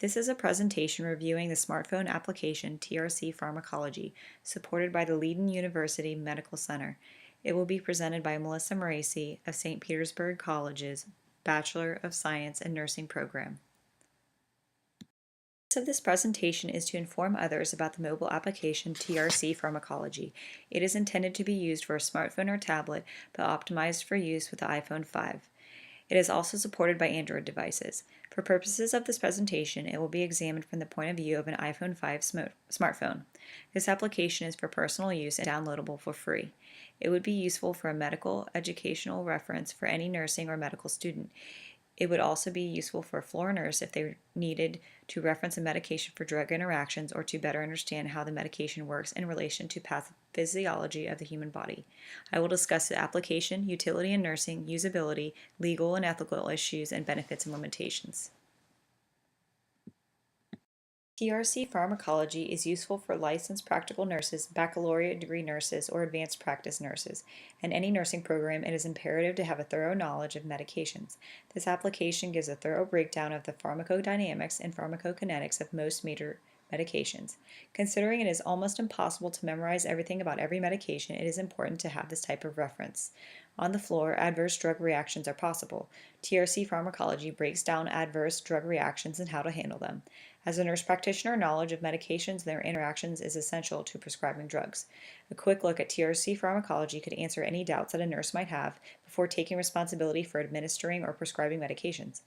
This is a presentation reviewing the smartphone application TRC Pharmacology, supported by the Leiden University Medical Center. It will be presented by Melissa Moresi of St. Petersburg College's Bachelor of Science in Nursing program. The purpose of this presentation is to inform others about the mobile application TRC Pharmacology. It is intended to be used for a smartphone or tablet, but optimized for use with the iPhone 5. It is also supported by Android devices. For purposes of this presentation, it will be examined from the point of view of an iPhone 5 smartphone. This application is for personal use and downloadable for free. It would be useful for a medical, educational reference for any nursing or medical student. It would also be useful for a floor nurse if they needed to reference a medication for drug interactions or to better understand how the medication works in relation to pathophysiology of the human body. I will discuss the application, utility in nursing, usability, legal and ethical issues, and benefits and limitations. TRC Pharmacology is useful for licensed practical nurses, baccalaureate degree nurses, or advanced practice nurses. In any nursing program, it is imperative to have a thorough knowledge of medications. This application gives a thorough breakdown of the pharmacodynamics and pharmacokinetics of most major medications. Considering it is almost impossible to memorize everything about every medication, it is important to have this type of reference. On the floor, adverse drug reactions are possible. TRC Pharmacology breaks down adverse drug reactions and how to handle them. As a nurse practitioner, knowledge of medications and their interactions is essential to prescribing drugs. A quick look at TRC Pharmacology could answer any doubts that a nurse might have before taking responsibility for administering or prescribing medications.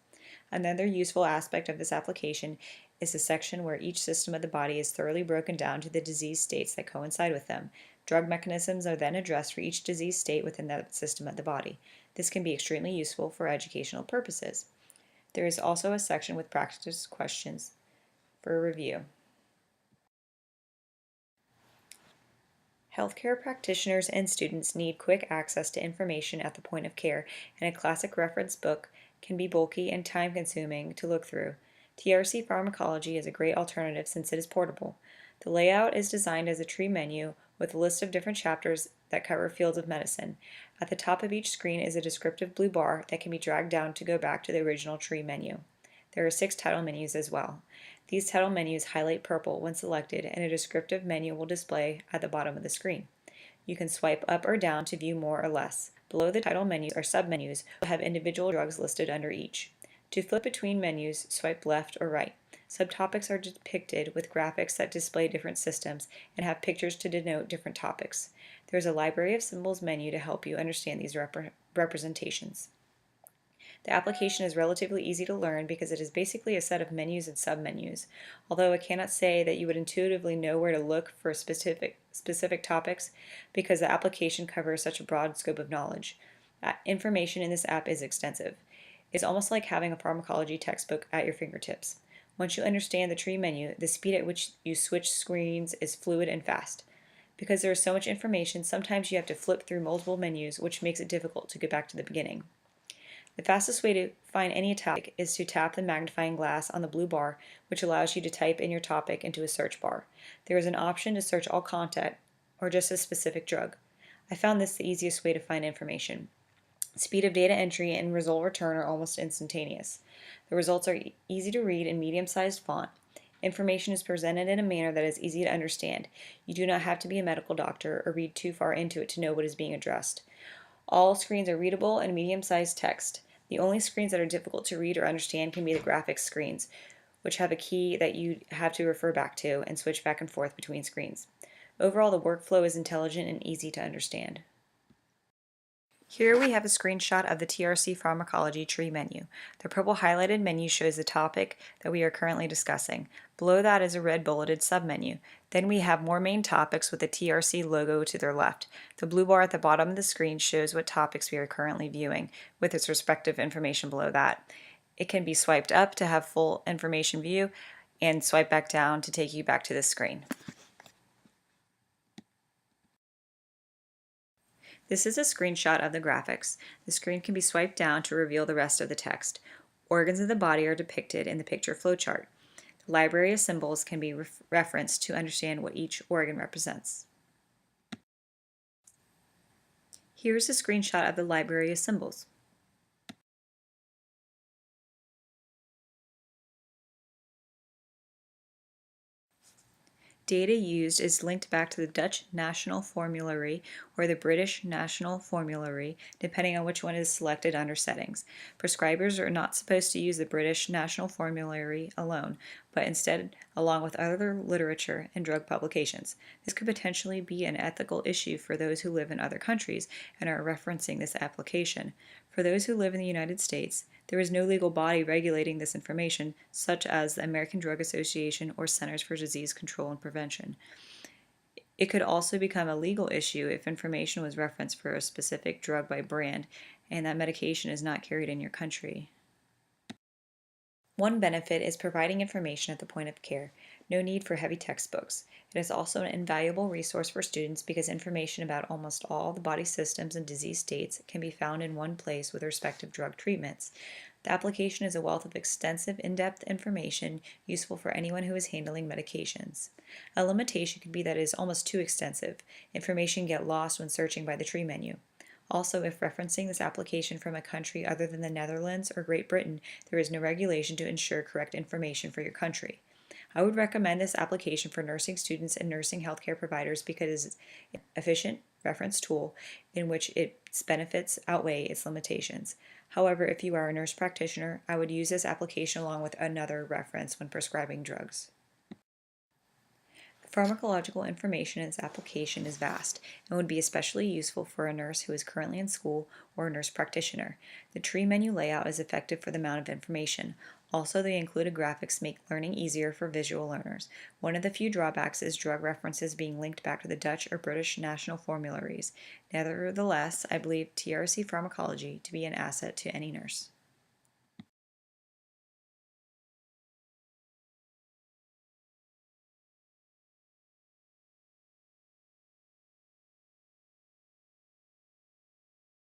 Another useful aspect of this application is the section where each system of the body is thoroughly broken down to the disease states that coincide with them. Drug mechanisms are then addressed for each disease state within that system of the body. This can be extremely useful for educational purposes. There is also a section with practice questions for review. Healthcare practitioners and students need quick access to information at the point of care, and a classic reference book can be bulky and time-consuming to look through. TRC Pharmacology is a great alternative since it is portable. The layout is designed as a tree menu with a list of different chapters that cover fields of medicine. At the top of each screen is a descriptive blue bar that can be dragged down to go back to the original tree menu. There are 6 title menus as well. These title menus highlight purple when selected, and a descriptive menu will display at the bottom of the screen. You can swipe up or down to view more or less. Below the title menus are submenus that have individual drugs listed under each. To flip between menus, swipe left or right. Subtopics are depicted with graphics that display different systems and have pictures to denote different topics. There is a library of symbols menu to help you understand these representations. The application is relatively easy to learn because it is basically a set of menus and submenus, although I cannot say that you would intuitively know where to look for specific topics because the application covers such a broad scope of knowledge. Information in this app is extensive. It's almost like having a pharmacology textbook at your fingertips. Once you understand the tree menu, the speed at which you switch screens is fluid and fast. Because there is so much information, sometimes you have to flip through multiple menus, which makes it difficult to get back to the beginning. The fastest way to find any topic is to tap the magnifying glass on the blue bar, which allows you to type in your topic into a search bar. There is an option to search all content or just a specific drug. I found this the easiest way to find information. Speed of data entry and result return are almost instantaneous. The results are easy to read in medium-sized font. Information is presented in a manner that is easy to understand. You do not have to be a medical doctor or read too far into it to know what is being addressed. All screens are readable and medium-sized text. The only screens that are difficult to read or understand can be the graphics screens, which have a key that you have to refer back to and switch back and forth between screens. Overall, the workflow is intelligent and easy to understand. Here we have a screenshot of the TRC Pharmacology tree menu. The purple highlighted menu shows the topic that we are currently discussing. Below that is a red bulleted submenu. Then we have more main topics with the TRC logo to their left. The blue bar at the bottom of the screen shows what topics we are currently viewing, with its respective information below that. It can be swiped up to have full information view, and swipe back down to take you back to this screen. This is a screenshot of the graphics. The screen can be swiped down to reveal the rest of the text. Organs of the body are depicted in the picture flowchart. The library of symbols can be referenced to understand what each organ represents. Here's a screenshot of the library of symbols. Data used is linked back to the Dutch National Formulary or the British National Formulary, depending on which one is selected under settings. Prescribers are not supposed to use the British National Formulary alone, but instead along with other literature and drug publications. This could potentially be an ethical issue for those who live in other countries and are referencing this application. For those who live in the United States, there is no legal body regulating this information, such as the American Drug Association or Centers for Disease Control and Prevention. It could also become a legal issue if information was referenced for a specific drug by brand and that medication is not carried in your country. One benefit is providing information at the point of care. No need for heavy textbooks. It is also an invaluable resource for students because information about almost all the body systems and disease states can be found in one place with respective drug treatments. The application is a wealth of extensive, in-depth information useful for anyone who is handling medications. A limitation could be that it is almost too extensive. Information can get lost when searching by the tree menu. Also, if referencing this application from a country other than the Netherlands or Great Britain, there is no regulation to ensure correct information for your country. I would recommend this application for nursing students and nursing healthcare providers because it's an efficient reference tool in which its benefits outweigh its limitations. However, if you are a nurse practitioner, I would use this application along with another reference when prescribing drugs. Pharmacological information in its application is vast and would be especially useful for a nurse who is currently in school or a nurse practitioner. The tree menu layout is effective for the amount of information. Also, the included graphics make learning easier for visual learners. One of the few drawbacks is drug references being linked back to the Dutch or British national formularies. Nevertheless, I believe TRC Pharmacology to be an asset to any nurse.